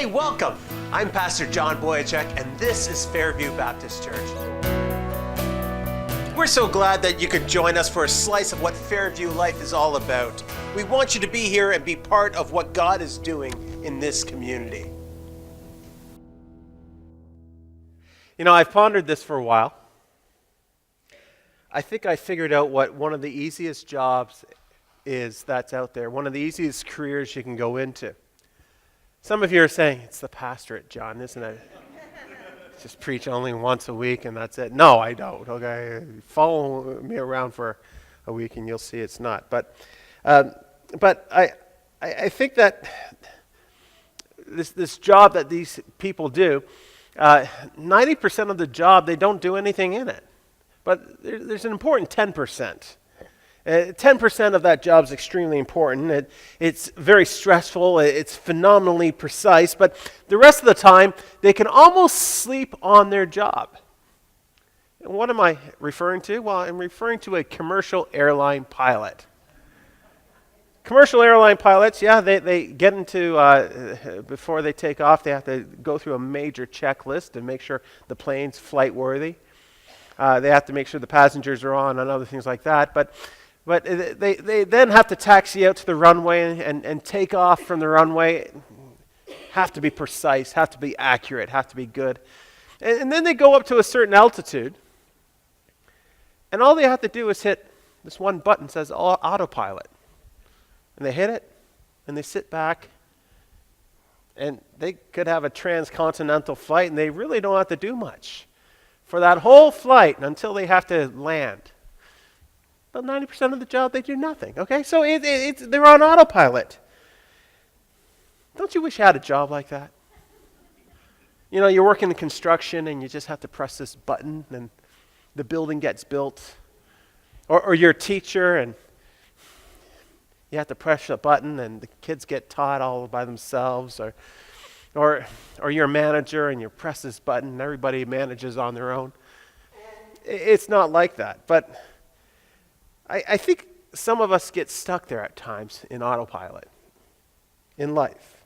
Hey, welcome. I'm Pastor John Boyachek, and this is Fairview Baptist Church. We're so glad that you could join us for a slice of what Fairview life is all about. We want you to be here and be part of what God is doing in this community. You know, I've pondered this for a while. I think I figured out what one of the easiest jobs is that's out there, one of the easiest careers you can go into. Some of you are saying, it's the pastorate, John, isn't it? Just preach only once a week and that's it. No, I don't, okay? Follow me around for a week and you'll see it's not. But I think that this job that these people do, 90% of the job, they don't do anything in it. But there's an important 10%. 10% of that job is extremely important. It's very stressful. It's phenomenally precise. But the rest of the time, they can almost sleep on their job. And what am I referring to? Well, I'm referring to a commercial airline pilot. Commercial airline pilots, yeah, they get into, before they take off, they have to go through a major checklist and make sure the plane's flight worthy. They have to make sure the passengers are on and other things like that. But they then have to taxi out to the runway and take off from the runway. Have to be precise, have to be accurate, have to be good. And then they go up to a certain altitude. And all they have to do is hit this one button that says autopilot. And they hit it, and they sit back. And they could have a transcontinental flight, and they really don't have to do much for that whole flight until they have to land. But 90% of the job, they do nothing, okay? So they're on autopilot. Don't you wish you had a job like that? You know, you're working in construction and you just have to press this button and the building gets built. Or you're a teacher and you have to press a button and the kids get taught all by themselves. Or you're a manager and you press this button and everybody manages on their own. It's not like that, but I think some of us get stuck there at times in autopilot in life.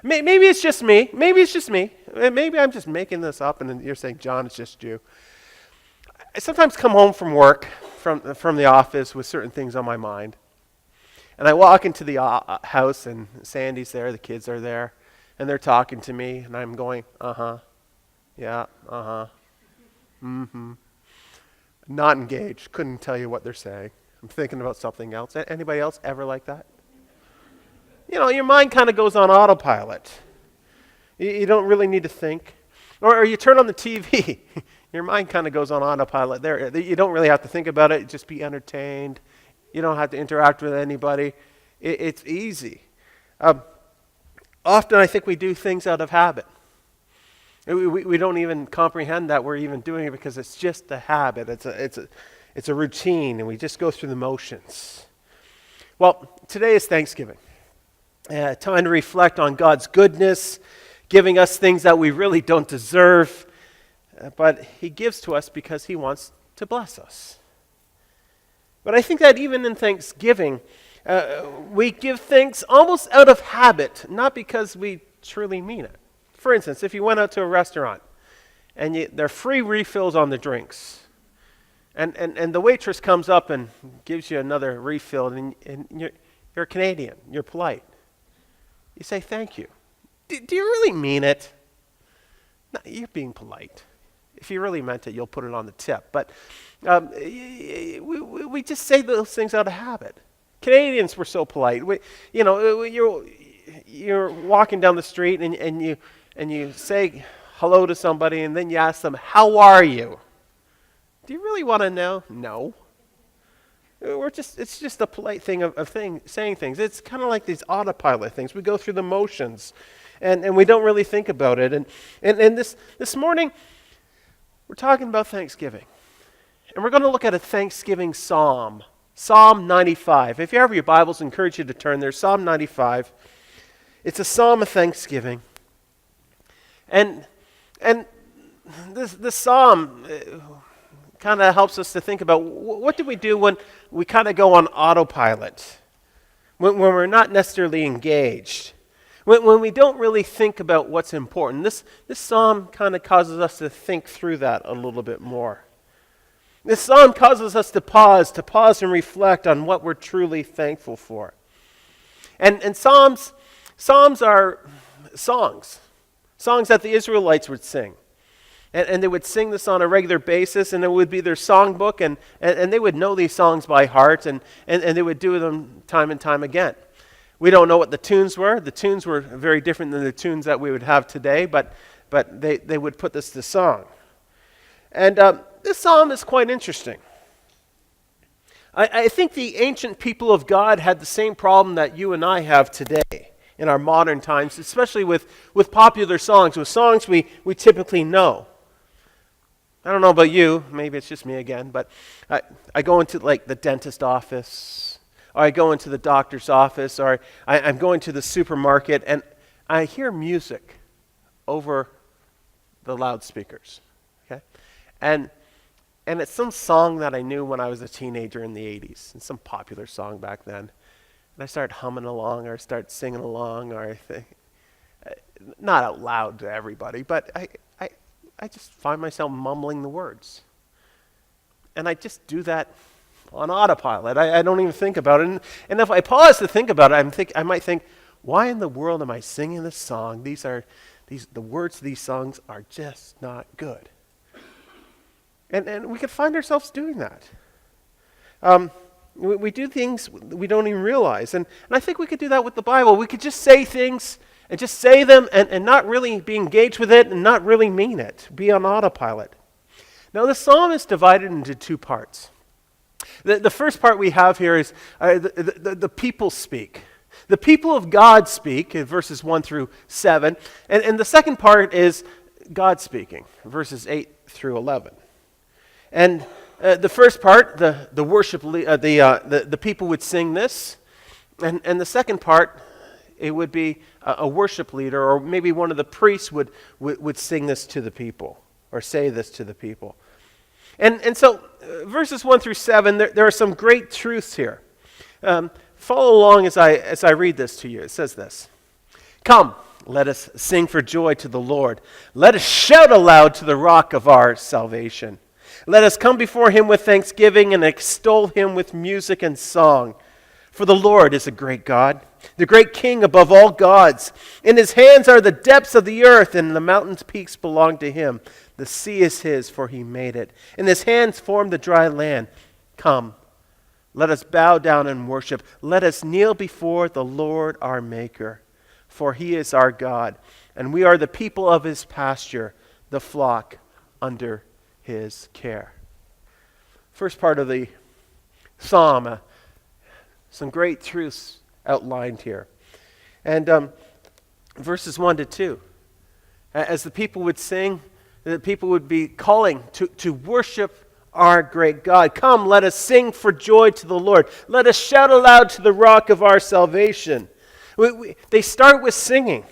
Maybe it's just me. Maybe it's just me. Maybe I'm just making this up and then you're saying, John, it's just you. I sometimes come home from work, from the office with certain things on my mind. And I walk into the house and Sandy's there, the kids are there, and they're talking to me and I'm going, yeah, mm-hmm. Not engaged. Couldn't tell you what they're saying. I'm thinking about something else. Anybody else ever like that? You know, your mind kind of goes on autopilot. You don't really need to think. Or you turn on the TV. Your mind kind of goes on autopilot there. You don't really have to think about it. Just be entertained. You don't have to interact with anybody. It's easy. Often I think we do things out of habit. We don't even comprehend that we're even doing it because it's just a habit. It's a routine, and we just go through the motions. Well, today is Thanksgiving. Time to reflect on God's goodness, giving us things that we really don't deserve, but He gives to us because He wants to bless us. But I think that even in Thanksgiving, we give thanks almost out of habit, not because we truly mean it. For instance, if you went out to a restaurant and there are free refills on the drinks, and the waitress comes up and gives you another refill, and you're Canadian, you're polite. You say thank you. Do you really mean it? No, you're being polite. If you really meant it, you'll put it on the tip. But we just say those things out of habit. Canadians were so polite. You're walking down the street and you say hello to somebody, and then you ask them, how are you? Do you really want to know? No. It's just a polite thing of saying things. It's kind of like these autopilot things. We go through the motions, and we don't really think about it. And this morning, we're talking about Thanksgiving. And we're going to look at a Thanksgiving psalm, Psalm 95. If you have your Bibles, I encourage you to turn there, Psalm 95. It's a psalm of thanksgiving. And this psalm kind of helps us to think about what do we do when we kind of go on autopilot, when we're not necessarily engaged. When we don't really think about what's important, this psalm kind of causes us to think through that a little bit more. This psalm causes us to pause and reflect on what we're truly thankful for. And psalms are songs that the Israelites would sing. And they would sing this on a regular basis, and it would be their songbook, and they would know these songs by heart, and they would do them time and time again. We don't know what the tunes were. The tunes were very different than the tunes that we would have today, but they would put this to song. And this psalm is quite interesting. I think the ancient people of God had the same problem that you and I have today in our modern times, especially with popular songs, with songs we typically know. I don't know about you, maybe it's just me again, but I go into like the dentist office, or I go into the doctor's office, or I'm going to the supermarket, and I hear music over the loudspeakers, okay? And it's some song that I knew when I was a teenager in the 80s, and some popular song back then. And I start humming along, or start singing along, or not out loud to everybody, but I just find myself mumbling the words. And I just do that on autopilot. I don't even think about it. And if I pause to think about it, I might think, why in the world am I singing this song? The words of these songs are just not good. And we could find ourselves doing that. We do things we don't even realize. And I think we could do that with the Bible. We could just say things and just say them and not really be engaged with it and not really mean it. Be on autopilot. Now the psalm is divided into two parts. The first part we have here is the people speak. The people of God speak, in verses 1 through 7. And the second part is God speaking, verses 8 through 11. And the first part, the worship, the people would sing this, and the second part, it would be a worship leader, or maybe one of the priests would sing this to the people, or say this to the people. And so, verses 1 through 7, there are some great truths here. Follow along as I read this to you. It says this: "Come, let us sing for joy to the Lord. Let us shout aloud to the rock of our salvation. Let us come before him with thanksgiving and extol him with music and song. For the Lord is a great God, the great King above all gods. In his hands are the depths of the earth, and the mountains' peaks belong to him. The sea is his, for he made it. In his hands formed the dry land. Come, let us bow down and worship. Let us kneel before the Lord our Maker. For he is our God, and we are the people of his pasture, the flock under his care." First part of the psalm, some great truths outlined here. And verses 1 to 2, as the people would sing, the people would be calling to worship our great God. "Come, let us sing for joy to the Lord. Let us shout aloud to the rock of our salvation." They start with singing.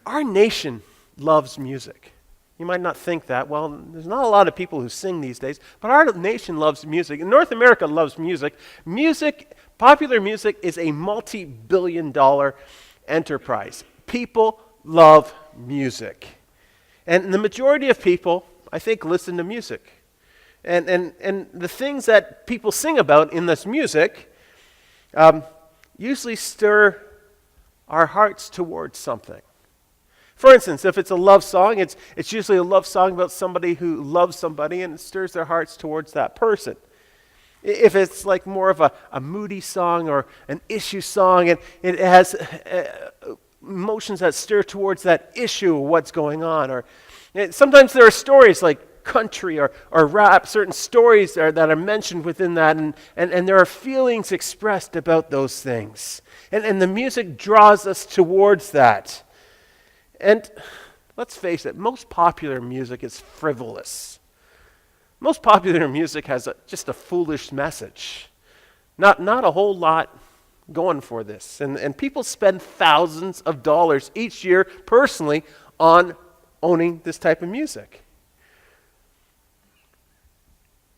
Our nation loves music. You might not think that. Well, there's not a lot of people who sing these days, but our nation loves music. And North America loves music. Popular music is a multi-billion-dollar enterprise. People love music. And the majority of people, I think, listen to music. And the things that people sing about in this music usually stir our hearts towards something. For instance, if it's a love song, it's usually a love song about somebody who loves somebody, and it stirs their hearts towards that person. If it's like more of a moody song or an issue song, and it has emotions that stir towards that issue of what's going on. Or sometimes there are stories like country or rap, certain stories that are mentioned within that, and there are feelings expressed about those things. And the music draws us towards that. And let's face it, most popular music is frivolous. Most popular music has just a foolish message. Not a whole lot going for this. And people spend thousands of dollars each year personally on owning this type of music.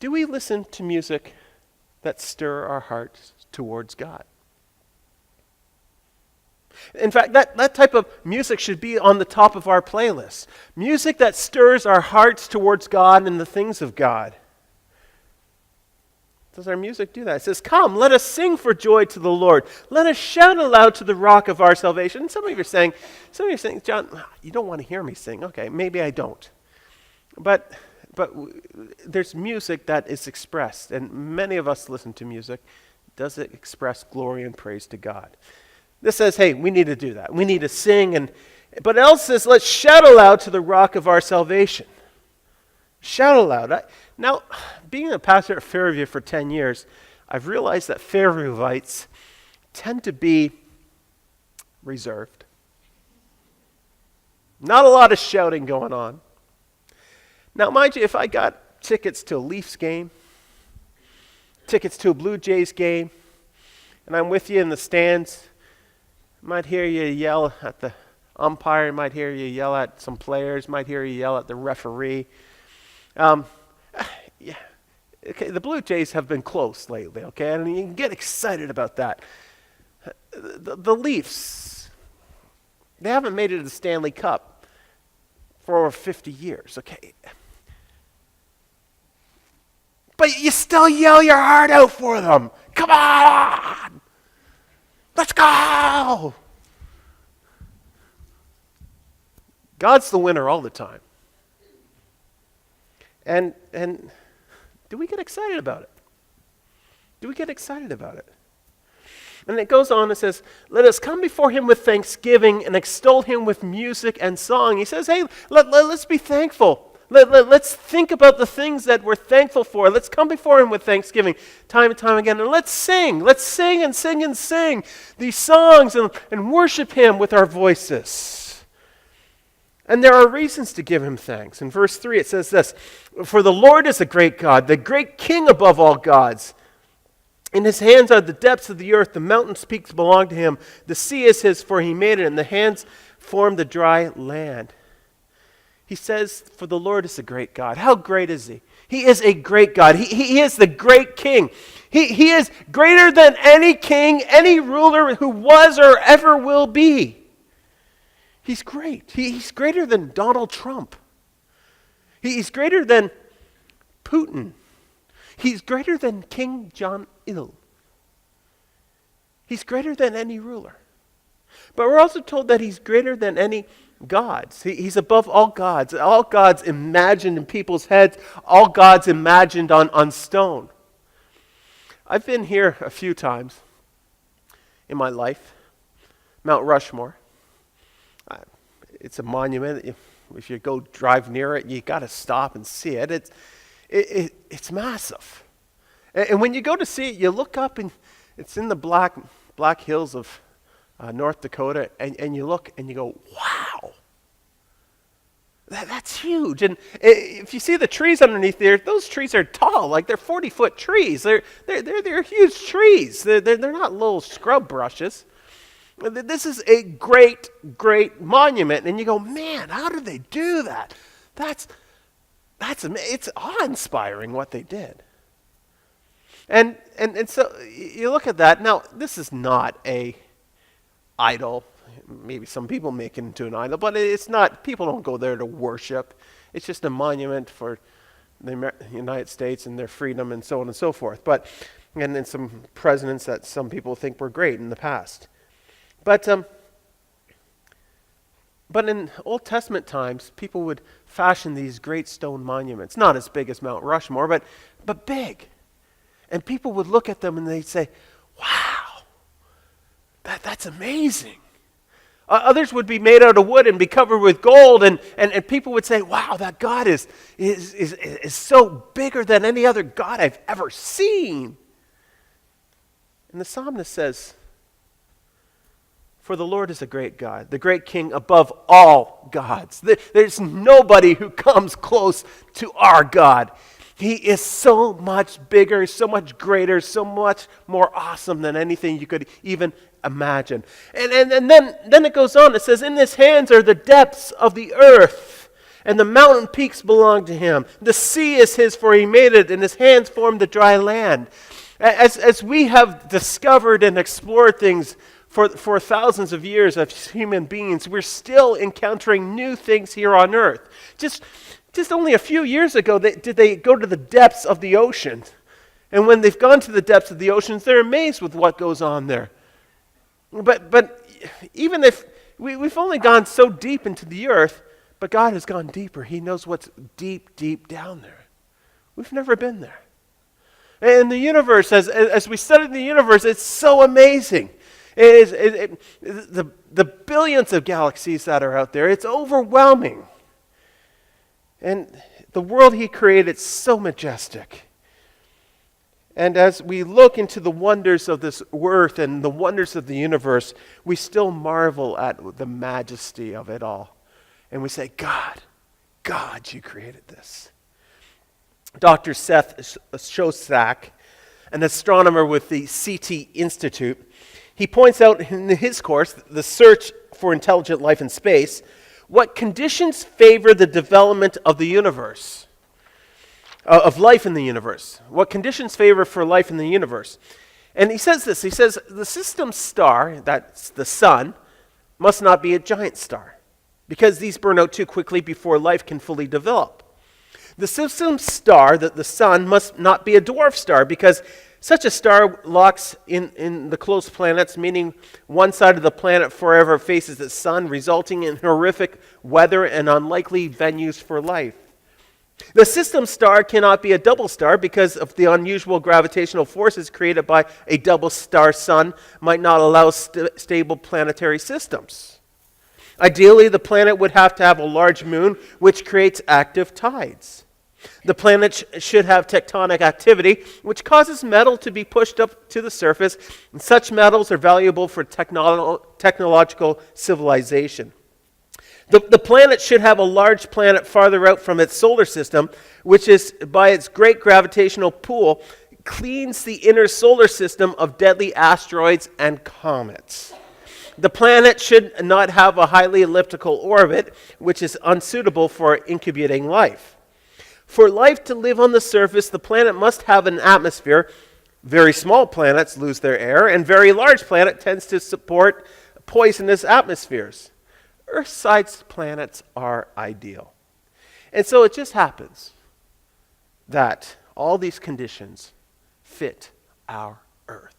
Do we listen to music that stir our hearts towards God? In fact, that type of music should be on the top of our playlist. Music that stirs our hearts towards God and the things of God. Does our music do that? It says, come, let us sing for joy to the Lord. Let us shout aloud to the rock of our salvation. And some of you are saying, John, you don't want to hear me sing. Okay, maybe I don't. But there's music that is expressed, and many of us listen to music. Does it express glory and praise to God? This says, hey, we need to do that. We need to sing. But else says, let's shout aloud to the rock of our salvation. Shout aloud. Now, being a pastor at Fairview for 10 years, I've realized that Fairviewites tend to be reserved. Not a lot of shouting going on. Now, mind you, if I got tickets to a Leafs game, tickets to a Blue Jays game, and I'm with you in the stands, I might hear you yell at the umpire, might hear you yell at some players, might hear you yell at the referee. Yeah. Okay, the Blue Jays have been close lately, okay, and you can get excited about that. The Leafs, they haven't made it to the Stanley Cup for over 50 years, okay. But you still yell your heart out for them. Come on! Let's go! God's the winner all the time. And do we get excited about it? Do we get excited about it? And it goes on and says, let us come before him with thanksgiving and extol him with music and song. He says, hey, let's be thankful. Let's think about the things that we're thankful for. Let's come before him with thanksgiving time and time again. And let's sing. Let's sing and sing and sing these songs and worship him with our voices. And there are reasons to give him thanks. In verse 3 it says this, for the Lord is a great God, the great King above all gods. In his hands are the depths of the earth, the mountains' peaks belong to him. The sea is his, for he made it, and the hands formed the dry land. He says, for the Lord is a great God. How great is he? He is a great God. He is the great King. He is greater than any king, any ruler who was or ever will be. He's great. He's greater than Donald Trump. He's greater than Putin. He's greater than King Jong-il. He's greater than any ruler. But we're also told that he's greater than any gods. He's above all gods imagined in people's heads, all gods imagined on stone. I've been here a few times in my life, Mount Rushmore. It's a monument. If you go drive near it, you got to stop and see it. It's massive. And when you go to see it, you look up and it's in the black hills of North Dakota, and you look and you go, wow, that's huge. And if you see the trees underneath there, those trees are tall, like they're 40-foot trees. They're huge trees. They're not little scrub brushes. This is a great, great monument, and you go, man, how did they do that? That's it's awe-inspiring what they did. And so you look at that. Now, this is not a idol. Maybe some people make it into an idol, but it's not. People don't go there to worship. It's just a monument for the United States and their freedom and so on and so forth. And then some presidents that some people think were great in the past. But in Old Testament times, people would fashion these great stone monuments, not as big as Mount Rushmore, but big. And people would look at them and they'd say, wow, that's amazing. Others would be made out of wood and be covered with gold, and people would say, wow, that God is so bigger than any other God I've ever seen. And the psalmist says, for the Lord is a great God, the great King above all gods. There's nobody who comes close to our God. He is so much bigger, so much greater, so much more awesome than anything you could even imagine. And then it goes on. It says, in his hands are the depths of the earth, and the mountain peaks belong to him. The sea is his, for he made it, and his hands formed the dry land. As we have discovered and explored things For thousands of years as human beings, we're still encountering new things here on earth. Just only a few years ago, did they go to the depths of the ocean. And when they've gone to the depths of the oceans, they're amazed with what goes on there. But even if we've only gone so deep into the earth, but God has gone deeper. He knows what's deep, deep down there. We've never been there. And the universe, as we study the universe, it's so amazing. The billions of galaxies that are out there, it's overwhelming. And the world he created is so majestic. And as we look into the wonders of this earth and the wonders of the universe, we still marvel at the majesty of it all. And we say, God, you created this. Dr. Seth Shostak, an astronomer with the CT Institute, he points out in his course, The Search for Intelligent Life in Space, what conditions favor the development of the universe, of life in the universe. What conditions favor for life in the universe. And he says this, he says, the system star, that's the sun, must not be a giant star, because these burn out too quickly before life can fully develop. The system star, the sun, must not be a dwarf star, because such a star locks in the close planets, meaning one side of the planet forever faces the sun, resulting in horrific weather and unlikely venues for life. The system star cannot be a double star because of the unusual gravitational forces created by a double star sun might not allow stable planetary systems. Ideally, the planet would have to have a large moon, which creates active tides. The planet should have tectonic activity, which causes metal to be pushed up to the surface, and such metals are valuable for technological civilization. The planet should have a large planet farther out from its solar system, which is, by its great gravitational pull, cleans the inner solar system of deadly asteroids and comets. The planet should not have a highly elliptical orbit, which is unsuitable for incubating life. For life to live on the surface, the planet must have an atmosphere. Very small planets lose their air, and very large planet tends to support poisonous atmospheres. Earth-sized planets are ideal. And so it just happens that all these conditions fit our Earth.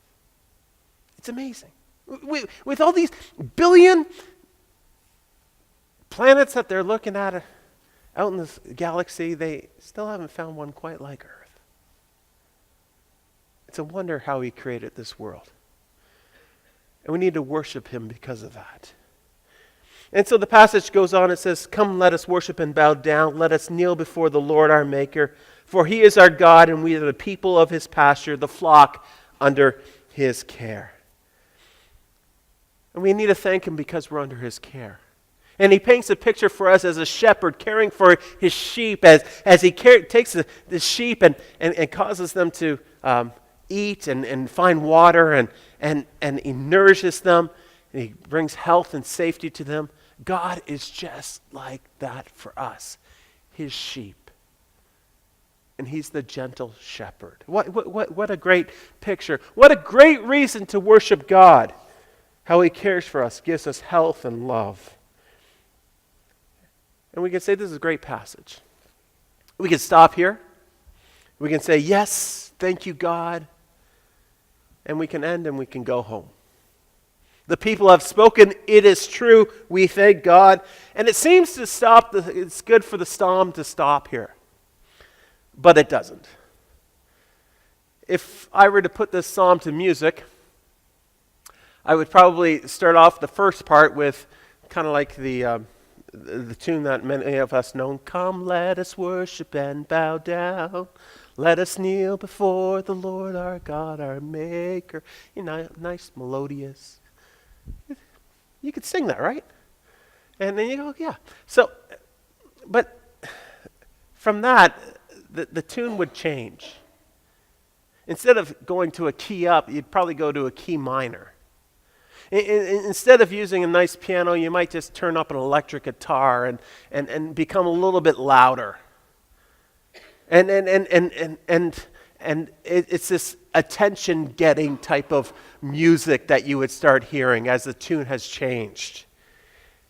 It's amazing. With all these billion planets that they're looking at out in this galaxy, they still haven't found one quite like Earth. It's a wonder how he created this world. And we need to worship him because of that. And so the passage goes on, it says, "Come, let us worship and bow down. Let us kneel before the Lord our Maker. For he is our God, and we are the people of his pasture, the flock under his care." And we need to thank him because we're under his care. And he paints a picture for us as a shepherd caring for his sheep as he takes the sheep and causes them to eat and find water and he nourishes them and he brings health and safety to them. God is just like that for us, his sheep. And he's the gentle shepherd. What a great picture. What a great reason to worship God. How he cares for us, gives us health and love. And we can say this is a great passage. We can stop here. We can say, yes, thank you, God. And we can end and we can go home. The people have spoken, it is true, we thank God. And it seems to stop, it's good for the psalm to stop here. But it doesn't. If I were to put this psalm to music, I would probably start off the first part with kind of like the tune that many of us know. Come, let us worship and bow down. Let us kneel before the Lord our God, our Maker. You know, nice, melodious. You could sing that, right? And then you go, yeah. So, but from that, the tune would change. Instead of going to a key up, you'd probably go to a key minor. Instead of using a nice piano, you might just turn up an electric guitar and become a little bit louder. And it's this attention-getting type of music that you would start hearing as the tune has changed.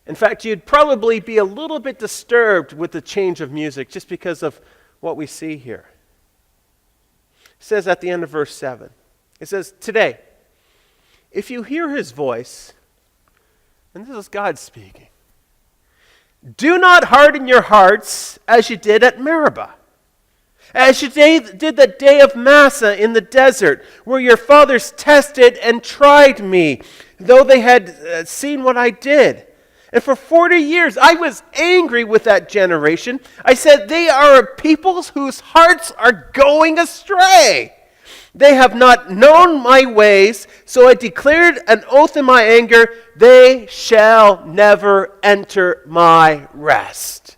In fact, you'd probably be a little bit disturbed with the change of music just because of what we see here. It says at the end of verse 7, it says, today, if you hear his voice, and this is God speaking, do not harden your hearts as you did at Meribah, as you did the day of Massah in the desert, where your fathers tested and tried me, though they had seen what I did. And for 40 years I was angry with that generation. I said, they are a people whose hearts are going astray. They have not known my ways, so I declared an oath in my anger, they shall never enter my rest.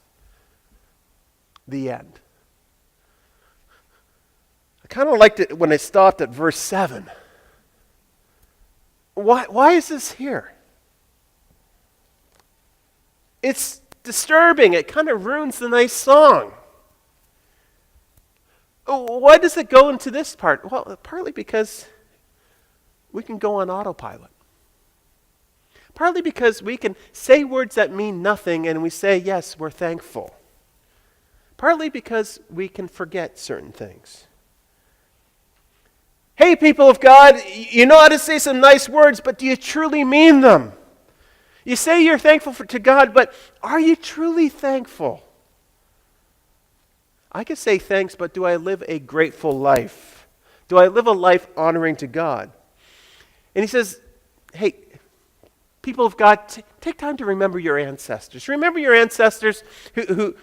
The end. I kind of liked it when I stopped at verse 7. Why is this here? It's disturbing. It kind of ruins the nice song. Why does it go into this part? Well, partly because we can go on autopilot. Partly because we can say words that mean nothing and we say, yes, we're thankful. Partly because we can forget certain things. Hey, people of God, you know how to say some nice words, but do you truly mean them? You say you're thankful to God, but are you truly thankful? I could say thanks, but do I live a grateful life? Do I live a life honoring to God? And he says, hey, people of God, take time to remember your ancestors. Remember your ancestors who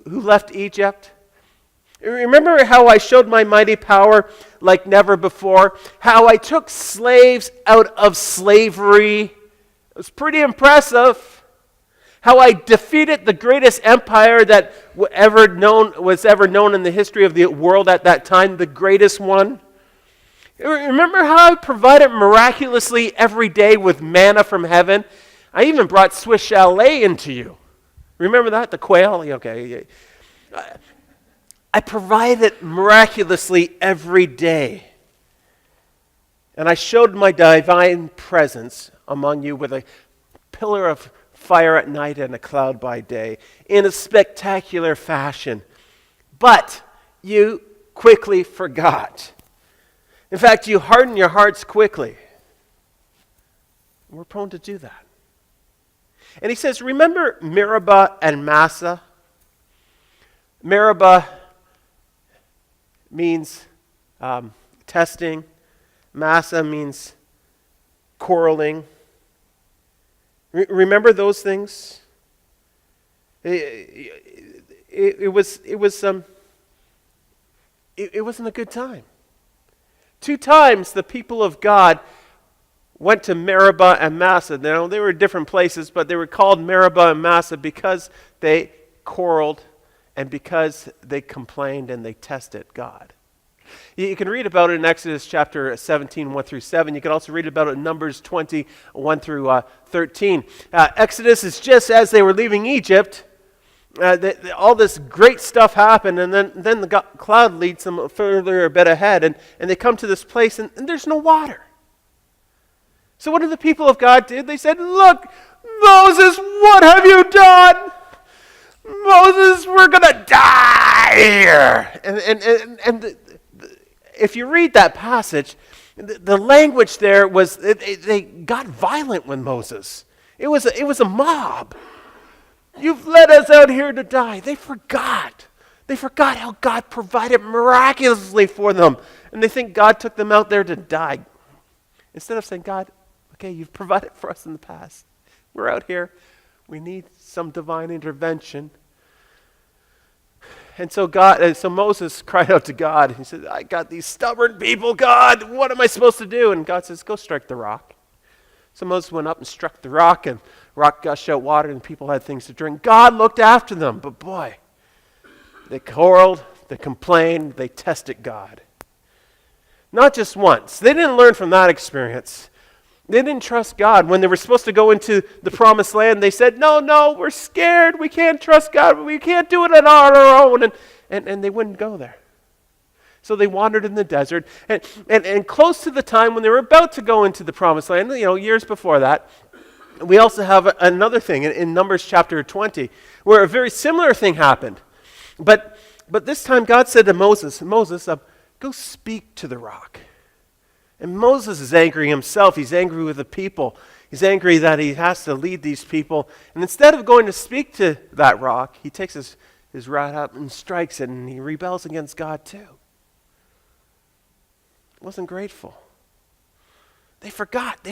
left Egypt? Remember how I showed my mighty power like never before? How I took slaves out of slavery? It was pretty impressive. How I defeated the greatest empire that was ever known in the history of the world at that time, the greatest one. Remember how I provided miraculously every day with manna from heaven? I even brought Swiss Chalet into you. Remember that? The quail? Okay. I provided miraculously every day. And I showed my divine presence among you with a pillar of fire at night and a cloud by day in a spectacular fashion. But you quickly forgot. In fact, you harden your hearts quickly. We're prone to do that. And he says, remember Meribah and Massah? Meribah means testing. Massah means quarreling. Remember those things? It wasn't a good time. 2 times the people of God went to Meribah and Massah. Now, they were different places, but they were called Meribah and Massah because they quarreled and because they complained and they tested God. You can read about it in Exodus chapter 17, 1 through 7. You can also read about it in Numbers 20, 1 through 13. Exodus is just as they were leaving Egypt. All this great stuff happened, and then the cloud leads them further a bit ahead, and they come to this place, and there's no water. So what did the people of God do? They said, look, Moses, what have you done? Moses, we're going to die here. And if you read that passage, the language there was, they got violent with Moses. It was a mob. You've led us out here to die. They forgot. They forgot how God provided miraculously for them. And they think God took them out there to die. Instead of saying, God, okay, you've provided for us in the past. We're out here. We need some divine intervention. And so Moses cried out to God. He said, I got these stubborn people, God. What am I supposed to do? And God says, go strike the rock. So Moses went up and struck the rock, and the rock gushed out water, and people had things to drink. God looked after them, but boy, they quarreled, they complained, they tested God. Not just once. They didn't learn from that experience. They didn't trust God. When they were supposed to go into the promised land, they said, no, we're scared. We can't trust God. We can't do it on our own. And they wouldn't go there. So they wandered in the desert. And close to the time when they were about to go into the promised land, years before that, we also have another thing in Numbers chapter 20, where a very similar thing happened. But this time God said to Moses, go speak to the rock. And Moses is angry himself. He's angry with the people. He's angry that he has to lead these people. And instead of going to speak to that rock, he takes his rod up and strikes it, and he rebels against God too. Wasn't grateful. They forgot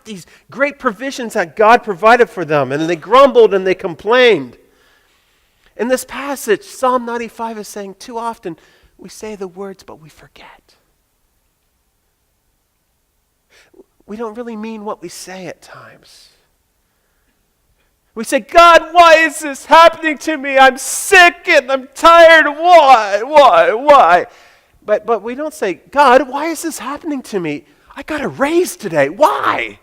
these great provisions that God provided for them, and they grumbled and they complained. In this passage, Psalm 95 is saying too often we say the words, but we forget. We don't really mean what we say at times. We say, God, why is this happening to me? I'm sick and I'm tired. Why? But we don't say, God, why is this happening to me? I got a raise today. Why?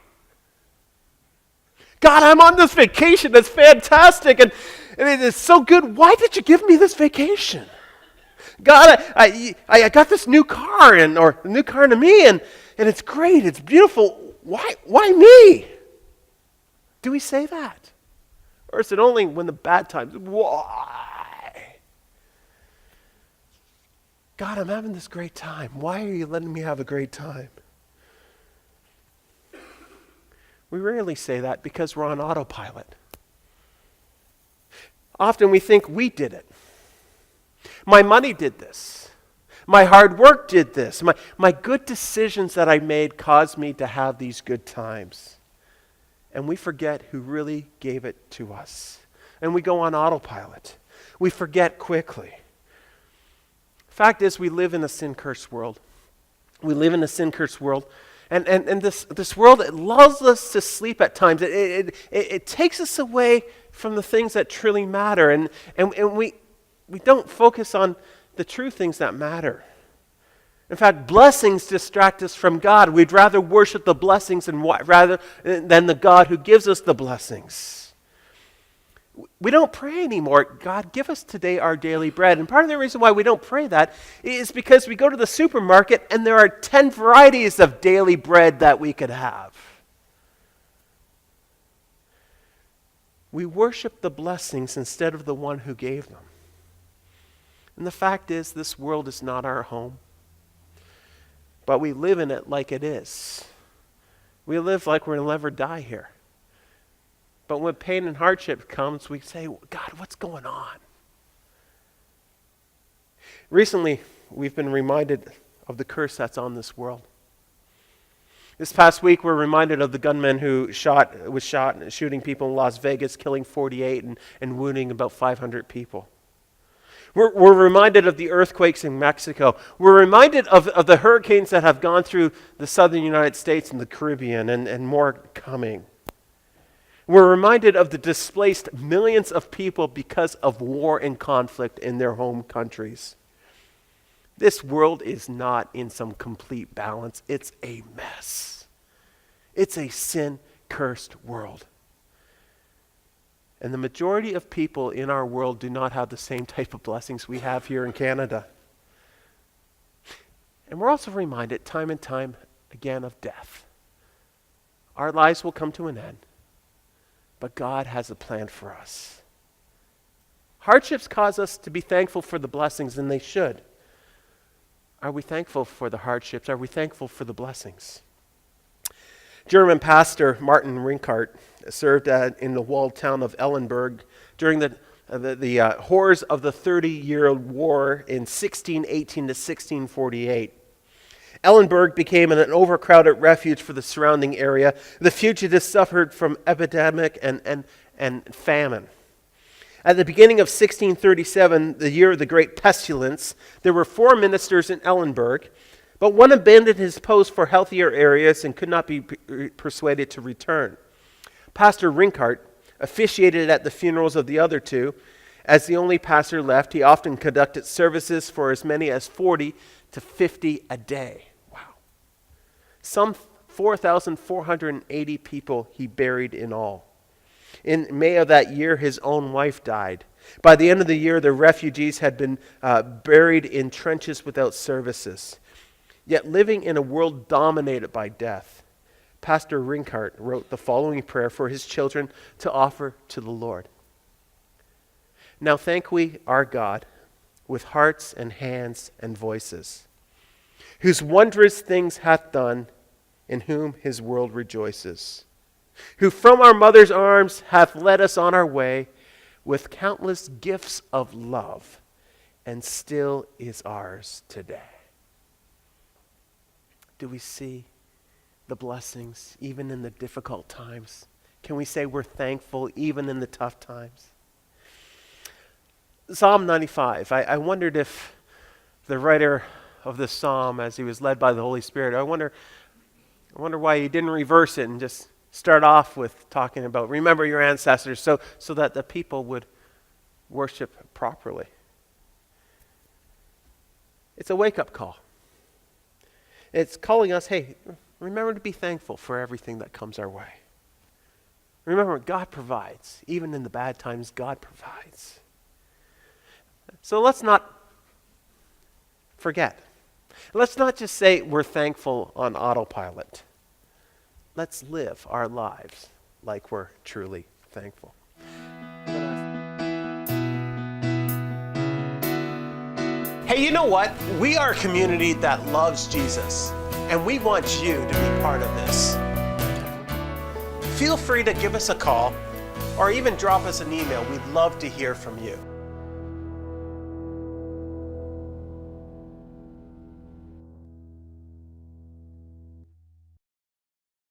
God, I'm on this vacation. That's fantastic. And it is so good. Why did you give me this vacation? God, I got this new car, or a new car to me, and it's great. It's beautiful. Why me? Do we say that? Or is it only when the bad times? Why? God, I'm having this great time. Why are you letting me have a great time? We rarely say that because we're on autopilot. Often we think we did it. My money did this. My hard work did this. My good decisions that I made caused me to have these good times. And we forget who really gave it to us. And we go on autopilot. We forget quickly. Fact is, we live in a sin-cursed world. We live in a sin-cursed world. And this world, it lulls us to sleep at times. It takes us away from the things that truly matter. And we don't focus on the true things that matter. In fact, blessings distract us from God. We'd rather worship the blessings rather than the God who gives us the blessings. We don't pray anymore. God, give us today our daily bread. And part of the reason why we don't pray that is because we go to the supermarket and there are 10 varieties of daily bread that we could have. We worship the blessings instead of the one who gave them. And the fact is, this world is not our home. But we live in it like it is. We live like we'll never die here. But when pain and hardship comes, we say, God, what's going on? Recently, we've been reminded of the curse that's on this world. This past week, we're reminded of the gunman who was shooting people in Las Vegas, killing 48 and wounding about 500 people. We're reminded of the earthquakes in Mexico. We're reminded of the hurricanes that have gone through the southern United States and the Caribbean and more coming. We're reminded of the displaced millions of people because of war and conflict in their home countries. This world is not in some complete balance. It's a mess. It's a sin-cursed world. And the majority of people in our world do not have the same type of blessings we have here in Canada. And we're also reminded time and time again of death. Our lives will come to an end, but God has a plan for us. Hardships cause us to be thankful for the blessings, and they should. Are we thankful for the hardships? Are we thankful for the blessings? German pastor Martin Rinkart served in the walled town of Ellenberg during the horrors of the 30-year war in 1618 to 1648. Ellenberg became an overcrowded refuge for the surrounding area. The fugitives suffered from epidemic and famine. At the beginning of 1637, the year of the Great Pestilence, there were 4 ministers in Ellenberg, but one abandoned his post for healthier areas and could not be persuaded to return. Pastor Rinkart officiated at the funerals of the other 2. As the only pastor left, he often conducted services for as many as 40 to 50 a day. Wow. Some 4,480 people he buried in all. In May of that year, his own wife died. By the end of the year, the refugees had been buried in trenches without services. Yet living in a world dominated by death, Pastor Rinkart wrote the following prayer for his children to offer to the Lord. Now thank we our God with hearts and hands and voices, whose wondrous things hath done, in whom his world rejoices, who from our mother's arms hath led us on our way with countless gifts of love, and still is ours today. Do we see the blessings even in the difficult times? Can we say we're thankful even in the tough times? Psalm 95. I wondered if the writer of this psalm, as he was led by the Holy Spirit, I wonder why he didn't reverse it and just start off with talking about remember your ancestors so that the people would worship properly. It's a wake-up call. It's calling us, hey, remember to be thankful for everything that comes our way. Remember, God provides. Even in the bad times, God provides. So let's not forget. Let's not just say we're thankful on autopilot. Let's live our lives like we're truly thankful. Hey, you know what? We are a community that loves Jesus, and we want you to be part of this. Feel free to give us a call or even drop us an email. We'd love to hear from you.